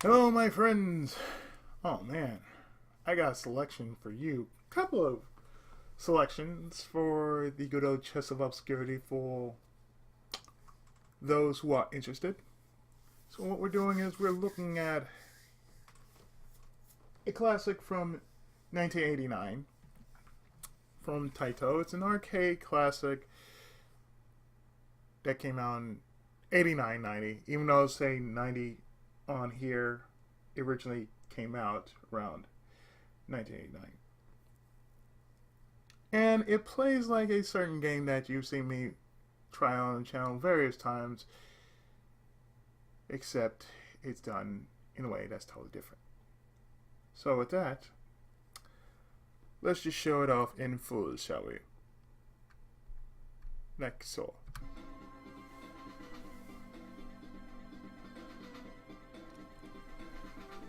Hello, my friends. Oh man, I got a selection for you. Couple of selections for the good old chest of obscurity for those who are interested. So what we're doing is we're looking at a classic from 1989 from Taito. It's an arcade classic that came out in 89, 90. Even though it's saying 90 on here, it originally came out around 1989. And it plays like a certain game that you've seen me try on the channel various times, except it's done in a way that's totally different. So with that, let's just show it off in full, shall we? Like so.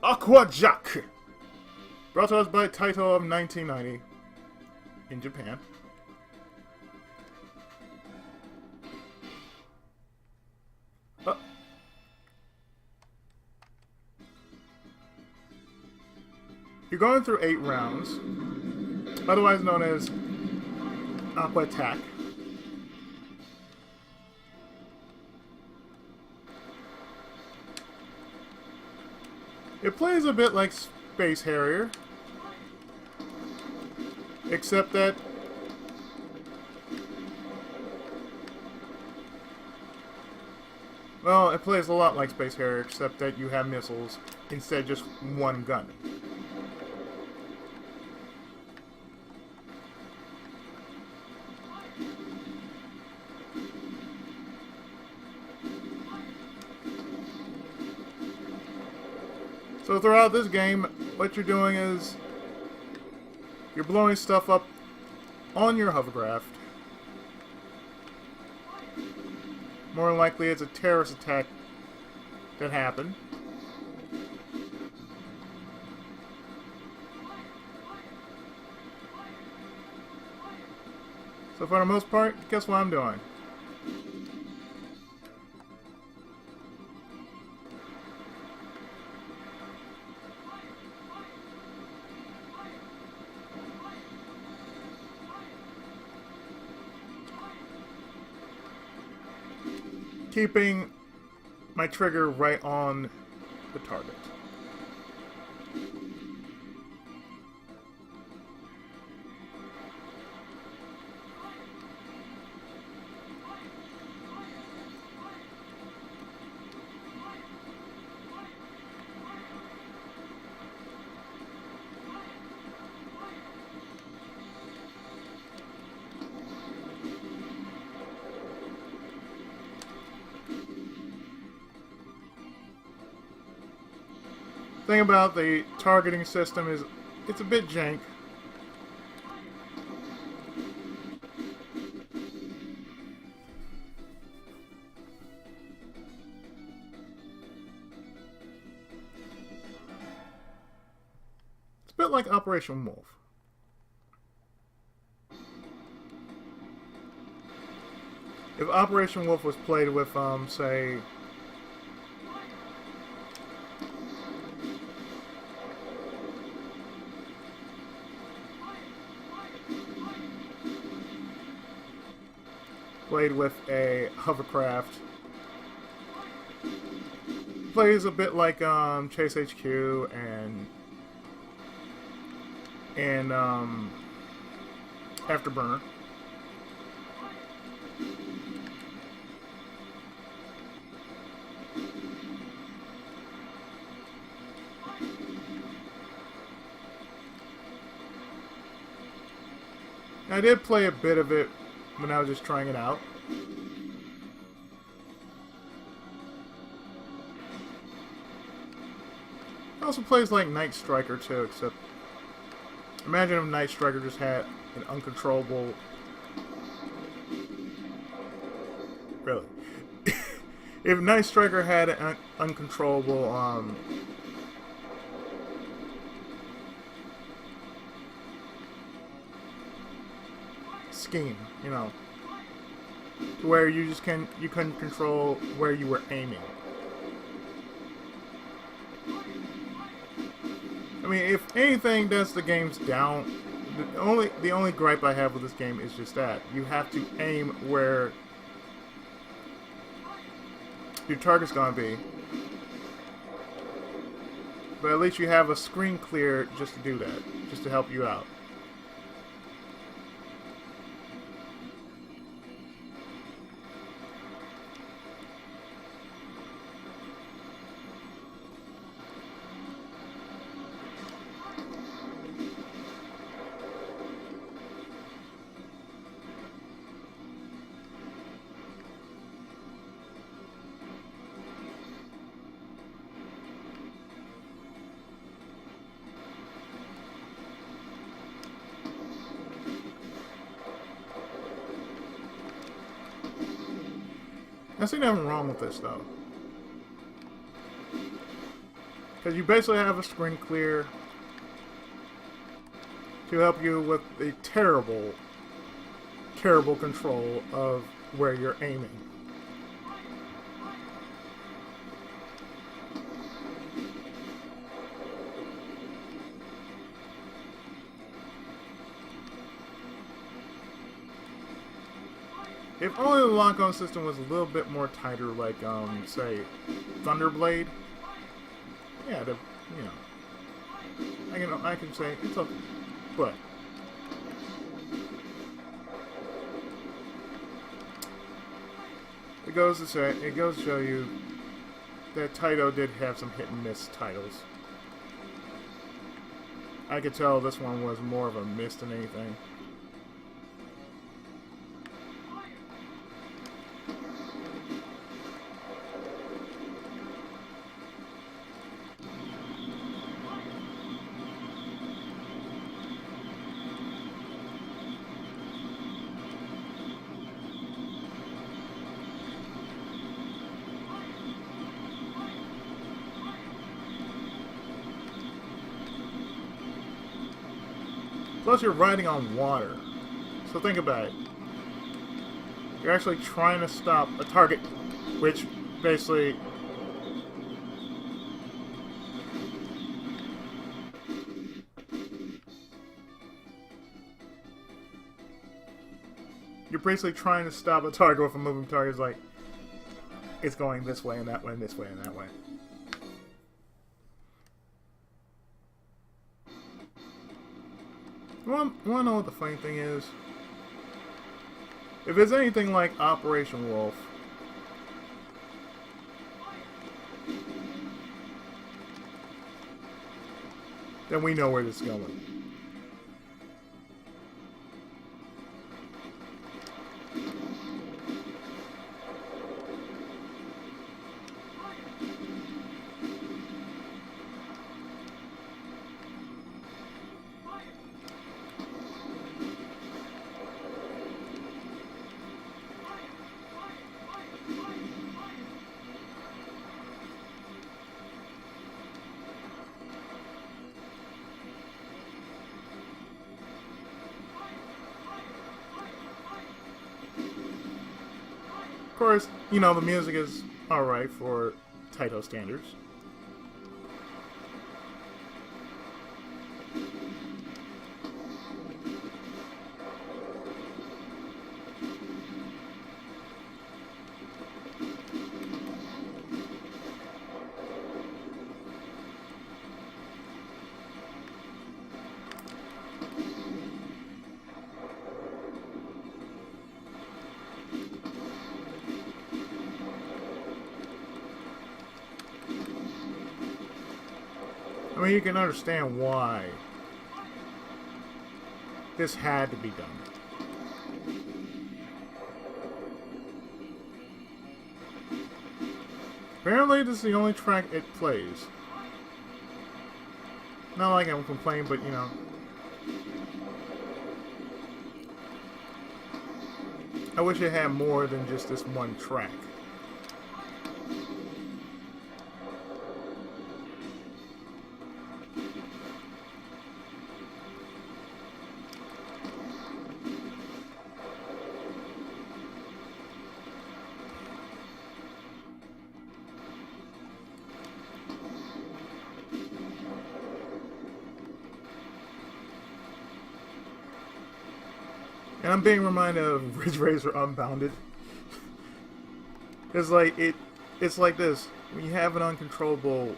Aqua, brought to us by Taito of 1990 in Japan. You're going through 8 rounds, otherwise known as Aqua Attack. It plays a bit like Space Harrier, except that well, it plays a lot like Space Harrier, except that you have missiles instead of just one gun. So throughout this game, what you're doing is you're blowing stuff up on your hovercraft. More than likely it's a terrorist attack that happened. So for the most part, guess what I'm doing? Keeping my trigger right on the target. Thing about the targeting system is it's a bit jank. It's a bit like Operation Wolf. If Operation Wolf was played with, say, a hovercraft. Plays a bit like Chase HQ and Afterburner. I did play a bit of it when I was just trying it out. It also plays like Night Striker too, except imagine if Night Striker just had an uncontrollable... Really? If Night Striker had an uncontrollable scheme, you know, to where you couldn't control where you were aiming. I mean, if anything, that's the game's down. The only gripe I have with this game is just that you have to aim where your target's gonna be. But at least you have a screen clear just to do that, just to help you out. I see nothing wrong with this though, because you basically have a screen clear to help you with the terrible control of where you're aiming. If only the lock-on system was a little bit more tighter, like, say, Thunderblade. Yeah, I can say it's okay, but it goes to show you that Taito did have some hit and miss titles. I could tell this one was more of a miss than anything. Plus, you're riding on water. So think about it. You're actually trying to stop a target, which basically... You're basically trying to stop a target with a moving target. It's like, it's going this way and that way and this way and that way. You want to know what the funny thing is? If it's anything like Operation Wolf, then we know where this is going. Of course, you know, the music is alright for Taito standards. I mean, you can understand why this had to be done. Apparently, this is the only track it plays. Not like I'm complaining, but you know. I wish it had more than just this one track. And I'm being reminded of Ridge Racer Unbounded. It's like it's like this. When you have an uncontrollable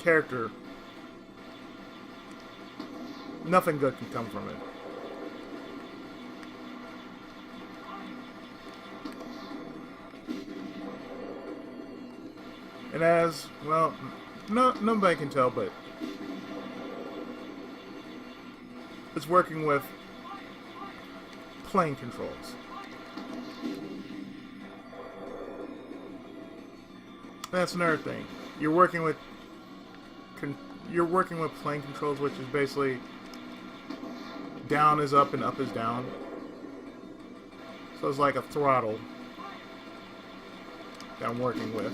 character, nothing good can come from it. And as well, nobody can tell, but it's working with plane controls. That's another thing. You're working with plane controls, which is basically down is up and up is down. So it's like a throttle that I'm working with.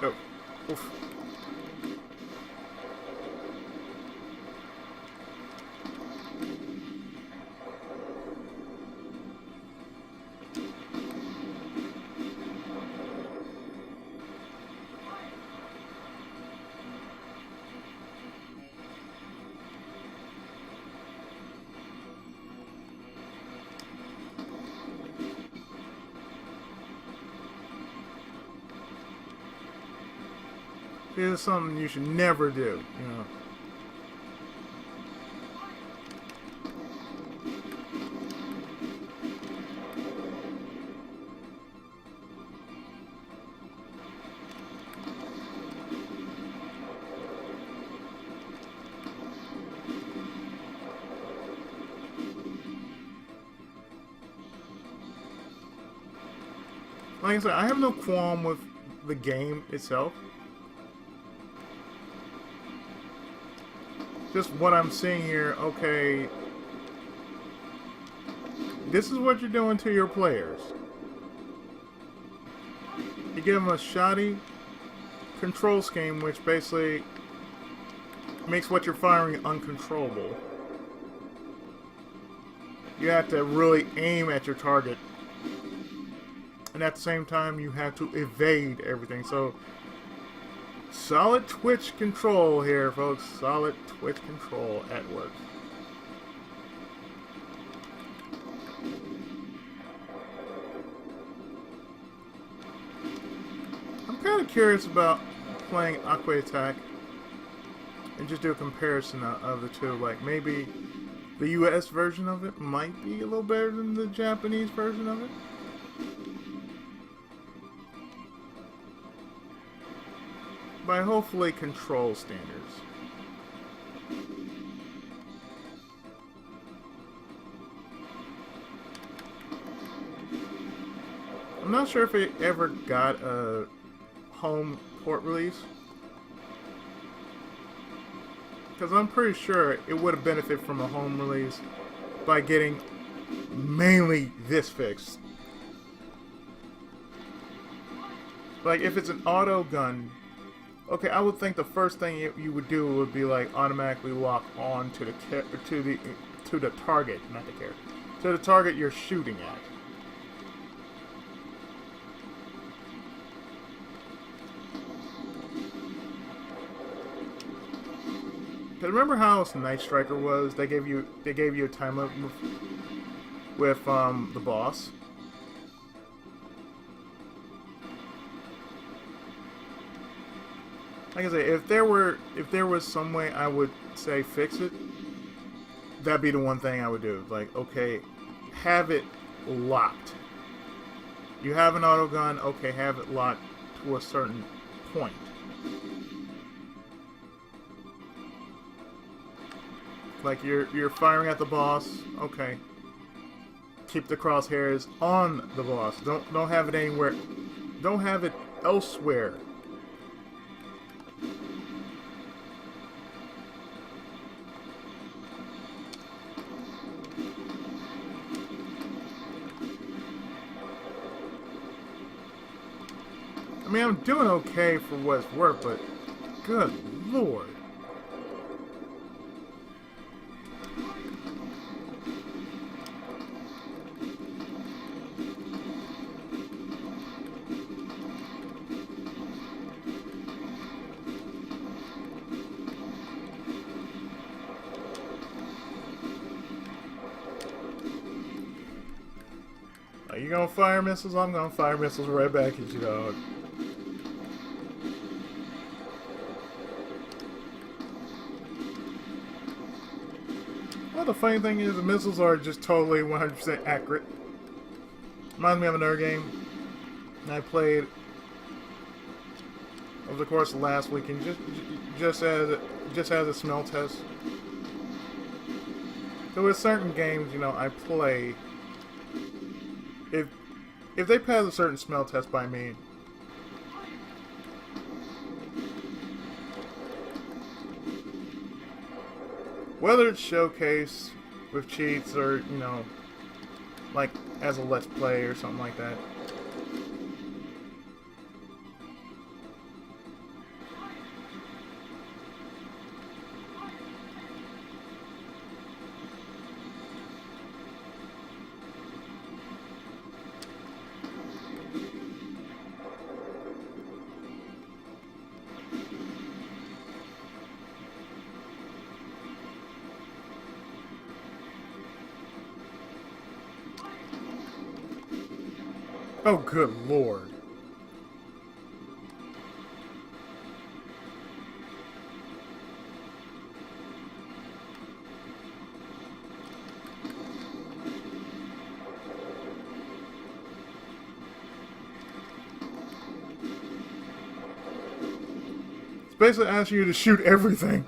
Oh, oof. This is something you should never do, you know. Like I said, I have no qualm with the game itself. Just what I'm seeing here, okay, this is what you're doing to your players. You give them a shoddy control scheme, which basically makes what you're firing uncontrollable. You have to really aim at your target, and at the same time you have to evade everything. So solid twitch control here, folks. Solid twitch control at work. I'm kind of curious about playing Aqua Attack and just do a comparison of the two. Like maybe the US version of it might be a little better than the Japanese version of it. By hopefully control standards. I'm not sure if it ever got a home port release, because I'm pretty sure it would have benefited from a home release by getting mainly this fixed. Like if it's an auto gun, okay, I would think the first thing you would do would be like automatically lock on to the target, not the character, to the target you're shooting at. Cause remember how Night Striker was? They gave you a time limit with the boss. Like I say, if there was some way I would say fix it, that'd be the one thing I would do. Like, okay, have it locked. You have an auto gun, okay, have it locked to a certain point. Like you're firing at the boss, okay. Keep the crosshairs on the boss. Don't have it anywhere. Don't have it elsewhere. I mean, I'm doing okay for what it's worth, but good lord. You gonna fire missiles? I'm gonna fire missiles right back at you, dog. Well, the funny thing is, the missiles are just totally 100% accurate. Reminds me of another game I played over the course of last weekend, just as a smell test. There were certain games, you know, I play. If they pass a certain smell test by me, whether it's showcase with cheats or, you know, like as a let's play or something like that. Oh, good lord. It's basically asking you to shoot everything.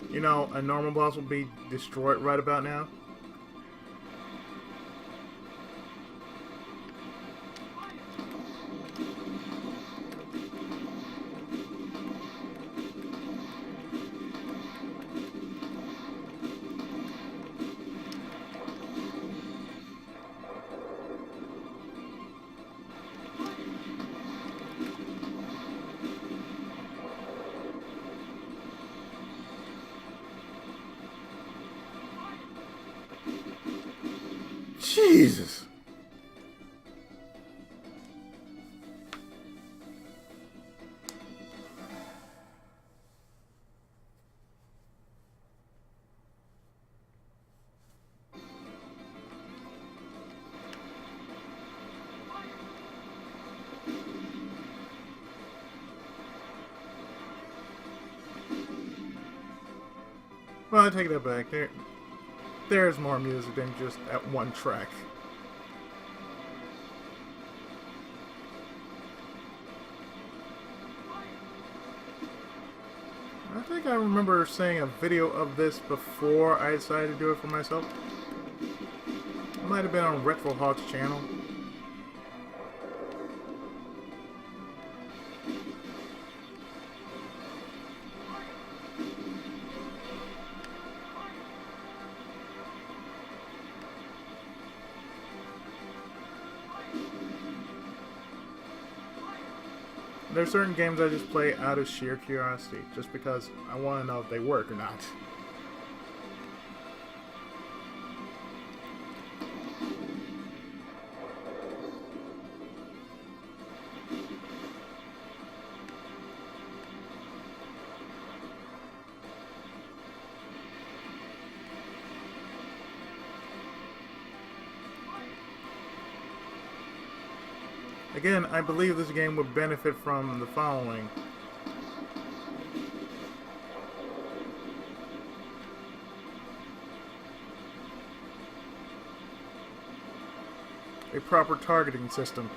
You know, a normal boss will be destroyed right about now. Jesus. Well, I take that back. There's more music than just that one track. I think I remember seeing a video of this before I decided to do it for myself. It might have been on Retro Hawk's channel. There's certain games I just play out of sheer curiosity, just because I want to know if they work or not. Again, I believe this game would benefit from the following. A proper targeting system.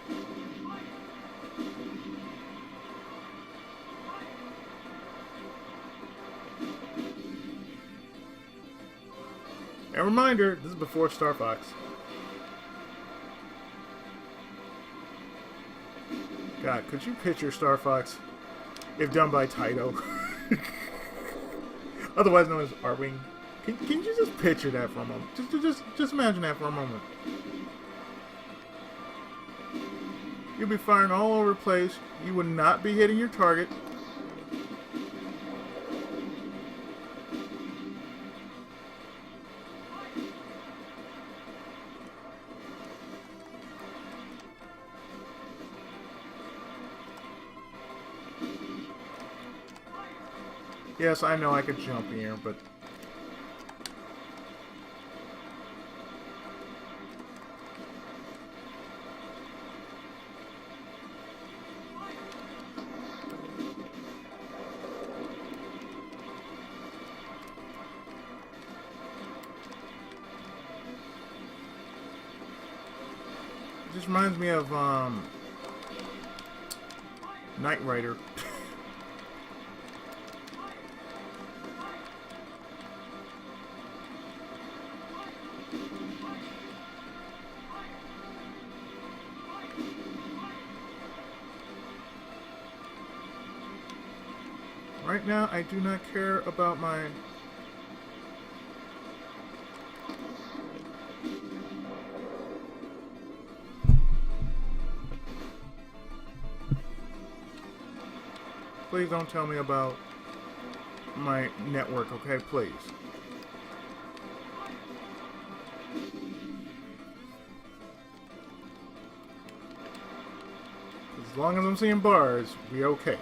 A reminder, this is before Star Fox. God, could you picture Star Fox if done by Taito? Otherwise known as Arwing. Can you just picture that for a moment? Just imagine that for a moment. You'll be firing all over the place. You would not be hitting your target. Yes, I know I could jump here, but... It just reminds me of, Knight Rider. Right now, I do not care about my... Please don't tell me about my network, okay? Please. As long as I'm seeing bars, we okay.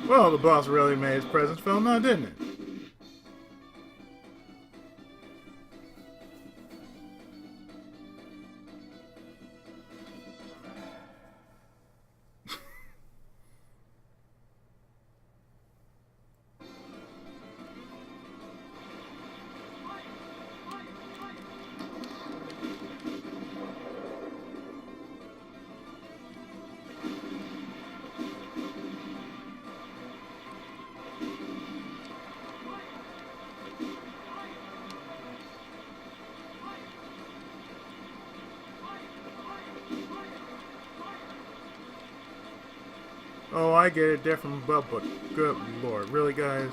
Well, the boss really made his presence felt now, didn't it? Oh, I get it, different but good lord, really, guys?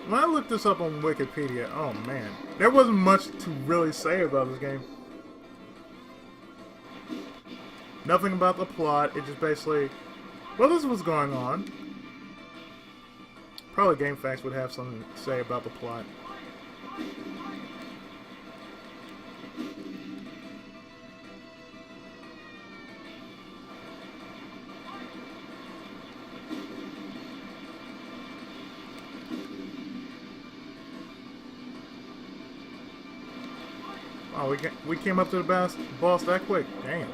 When I looked this up on Wikipedia, oh man, there wasn't much to really say about this game. Nothing about the plot, it just basically, well, this is what's going on. Probably GameFAQs would have something to say about the plot. Oh, we came up to the boss that quick. Damn.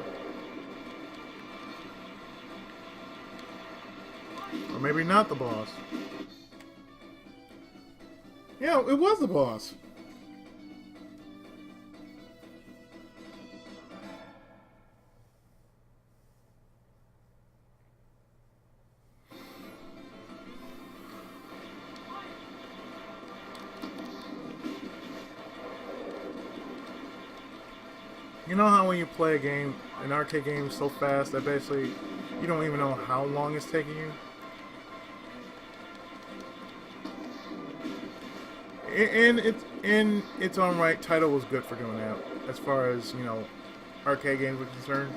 Or maybe not the boss. Yeah, it was the boss. You know how when you play a game, an arcade game so fast that basically you don't even know how long it's taking you? And it's in its own right, Taito was good for doing that, as far as, you know, arcade games were concerned.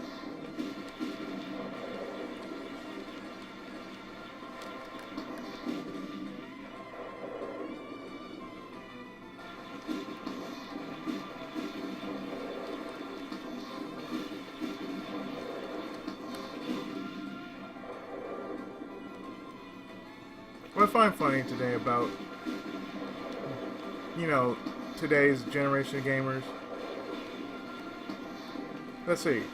What I find funny today about, you know, today's generation of gamers. Let's see.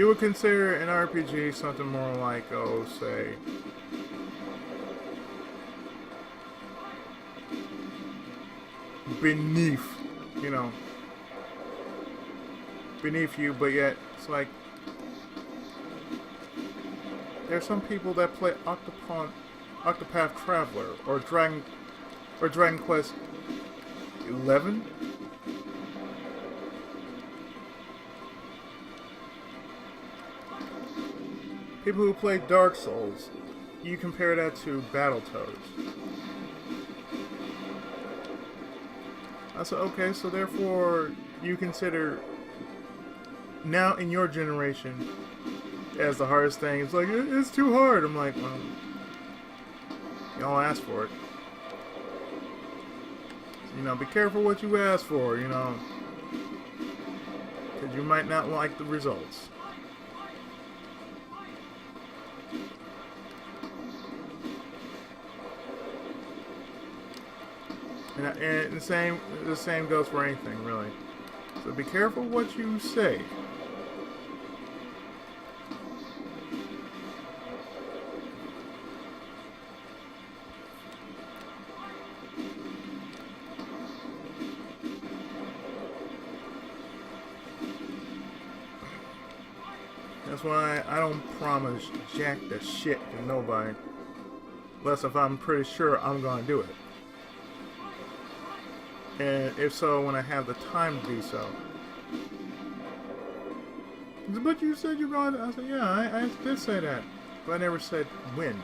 you would consider an RPG something more like, oh, say, beneath, you know, beneath you, but yet it's like there's some people that play Octopath Traveler or Dragon Quest 11. People who play Dark Souls, you compare that to Battletoads. I said, okay, so therefore you consider now in your generation as the hardest thing. It's like, it's too hard. I'm like, well, y'all ask for it. You know, be careful what you ask for, you know, because you might not like the results. And the same goes for anything, really. So be careful what you say. That's why I don't promise jack the shit to nobody, unless if I'm pretty sure I'm gonna do it. And if so, when I have the time to do so. But you said you're going to... I said, yeah, I did say that. But I never said when.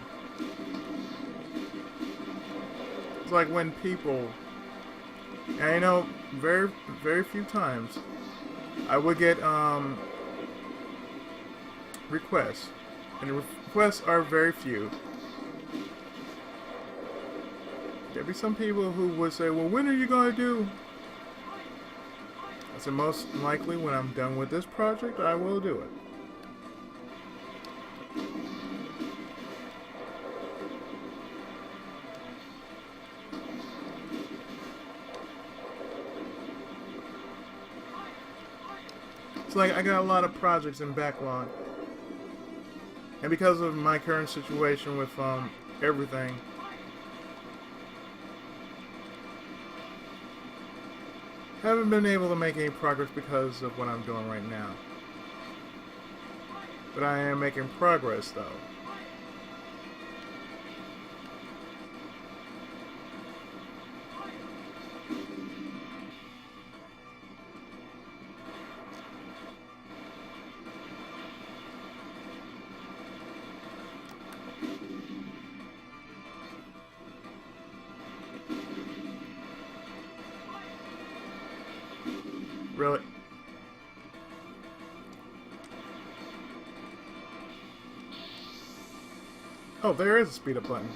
It's like when people... And I know very, very few times I would get requests. And the requests are very few. There'd be some people who would say, well, when are you going to do? I said, most likely when I'm done with this project, I will do it. It's like I got a lot of projects in backlog. And because of my current situation with everything, haven't been able to make any progress because of what I'm doing right now. But I am making progress, though. Really? Oh, there is a speed up button.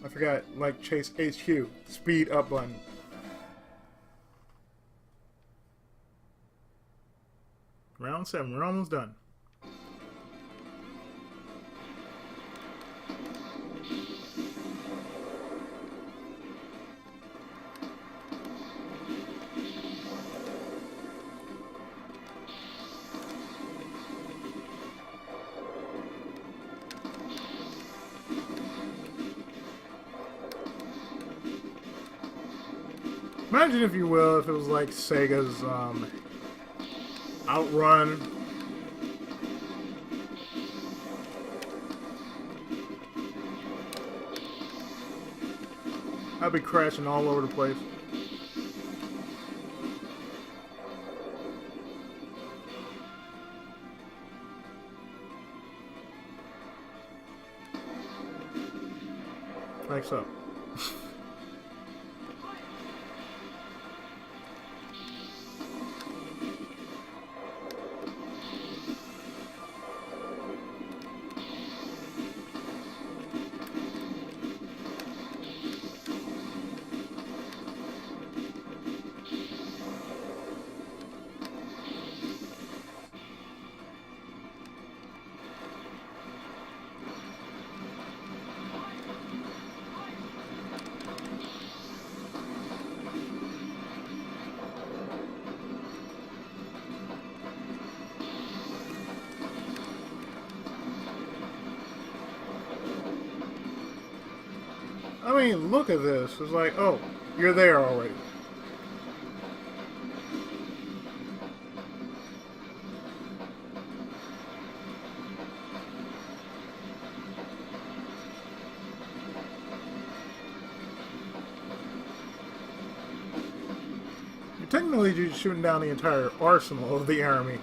I forgot, like Chase HQ, speed up button. Round 7, we're almost done. Imagine, if you will, if it was like Sega's Outrun. I'd be crashing all over the place. Like so. I mean, look at this. It's like, oh, you're there already. You're technically just shooting down the entire arsenal of the army.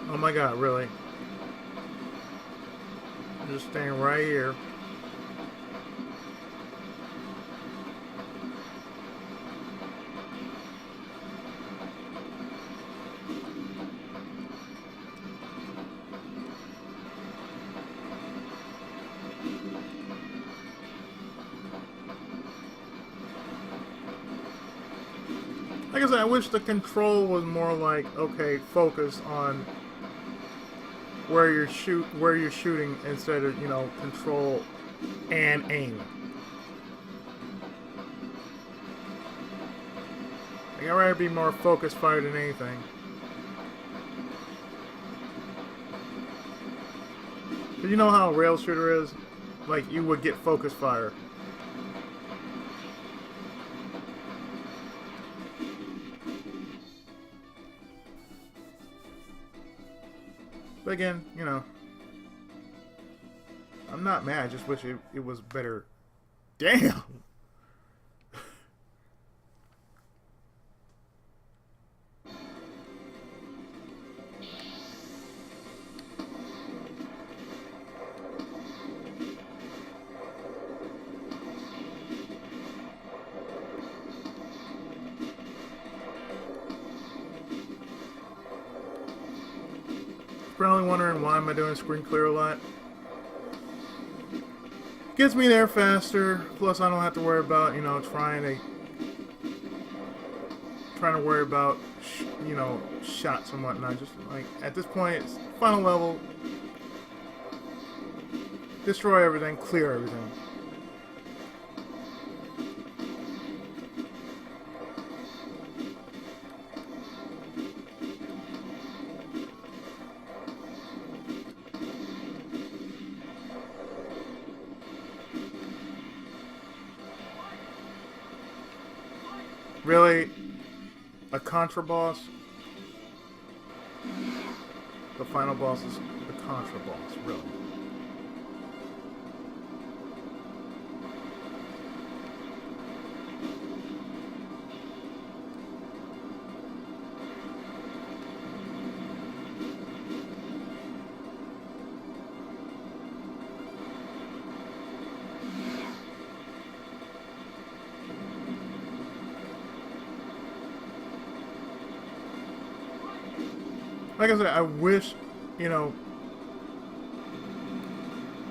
Oh my god, really? I'm just staying right here. Like I said, I wish the control was more like, okay, focus on where you're shooting instead of, you know, control and aim. Like, I'd rather be more focus fire than anything. Cause you know how a rail shooter is? Like, you would get focus fire. But again, you know, I'm not mad. I just wish it was better. Damn! Probably wondering why am I doing screen clear a lot. Gets me there faster. Plus, I don't have to worry about, you know, trying to worry about you know, shots and whatnot. Just like at this point, it's final level. Destroy everything, clear everything. Really? A Contra boss? The final boss is the Contra boss, really. Like I said, I wish, you know,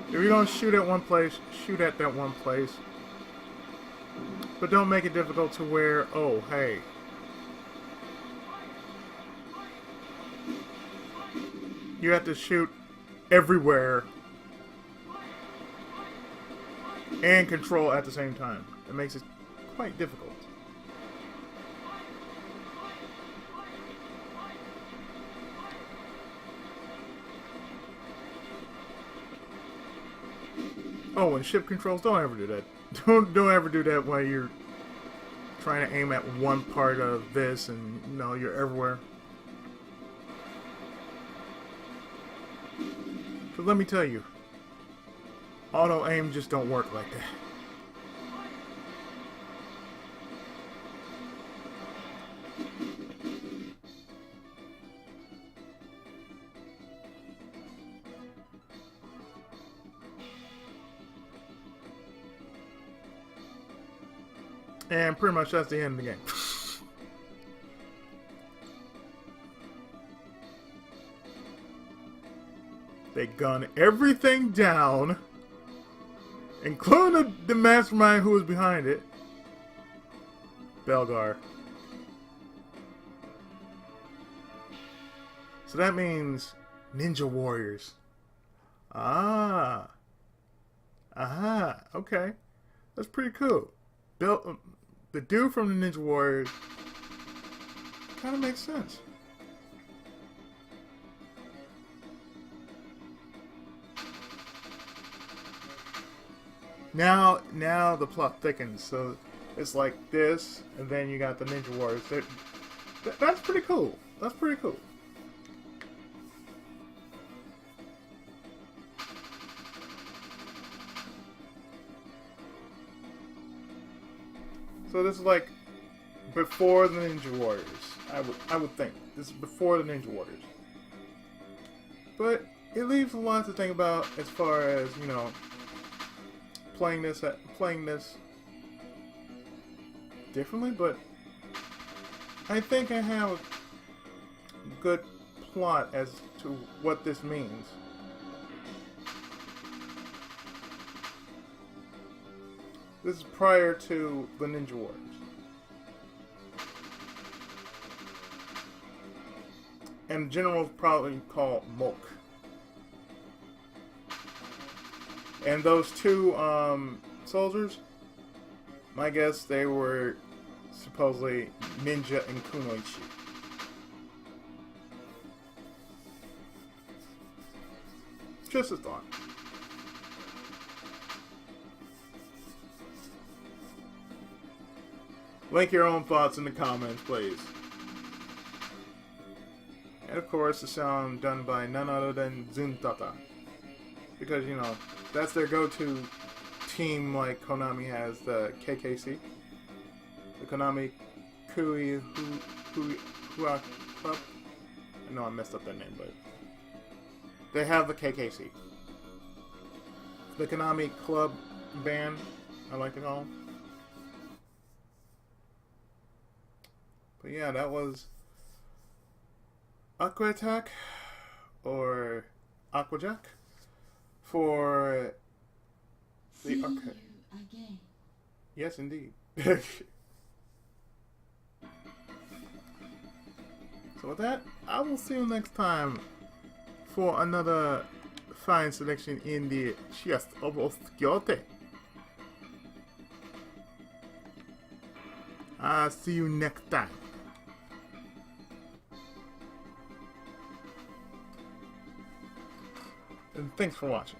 if you're going to shoot at one place, shoot at that one place. But don't make it difficult to where, oh, hey. You have to shoot everywhere and control at the same time. It makes it quite difficult. Oh, and ship controls, don't ever do that. Don't ever do that while you're trying to aim at one part of this and, you know, you're everywhere. So let me tell you, auto aim just don't work like that. And pretty much that's the end of the game. They gun everything down, including the mastermind who was behind it, Belgar. So that means Ninjawarriors. Ah. Aha. Okay. That's pretty cool. The dude from the Ninjawarriors kind of makes sense. Now the plot thickens. So it's like this, and then you got the Ninjawarriors. That's pretty cool. That's pretty cool. So this is like before the Ninjawarriors. I would think this is before the Ninjawarriors. But it leaves a lot to think about as far as, you know, playing this differently. But I think I have a good plot as to what this means. This is prior to the Ninjawarriors. And generals probably call Mulk. And those two soldiers, my guess they were supposedly Ninja and Kunoichi. Just a thought. Link your own thoughts in the comments, please. And of course, the sound done by none other than Zuntata. Because, you know, that's their go-to team, like Konami has the KKC. The Konami Hua Club. I know I messed up that name, but they have the KKC. The Konami Club Band, I like to call them. But yeah, that was Aqua Attack or Aquajack for the arcade. Yes, indeed. So with that, I will see you next time for another fine selection in the chest of Obscurity. I'll see you next time. And thanks for watching.